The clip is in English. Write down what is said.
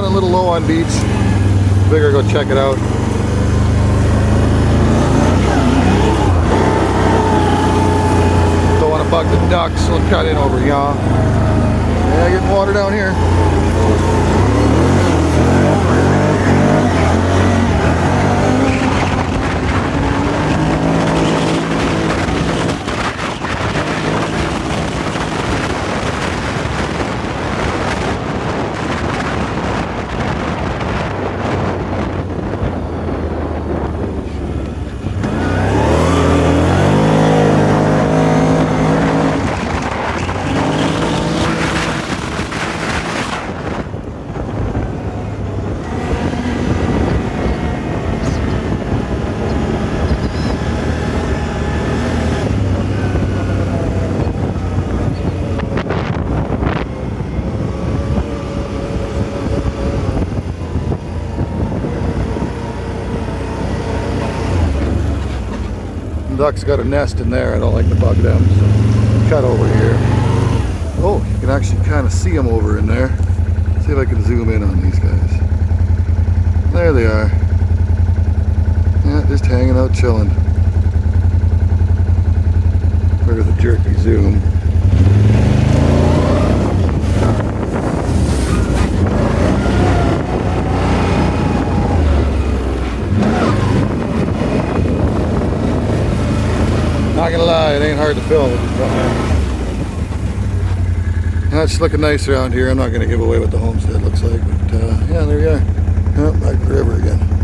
running a little low on beets. Figure I'll go check it out. Don't want to bug the ducks, so we'll cut in over here. Yeah, getting water down here. Ducks got a nest in there. I don't like to bug them, so cut over here. Oh, you can actually kind of see them over in there. See if I can zoom in on these guys. There they are. Yeah, just hanging out, chilling. There's a jerky zoom. Not gonna lie, it ain't hard to film. Yeah, it's looking nice around here. I'm not gonna give away what the homestead looks like, but yeah, there we are. Oh, back to the river again.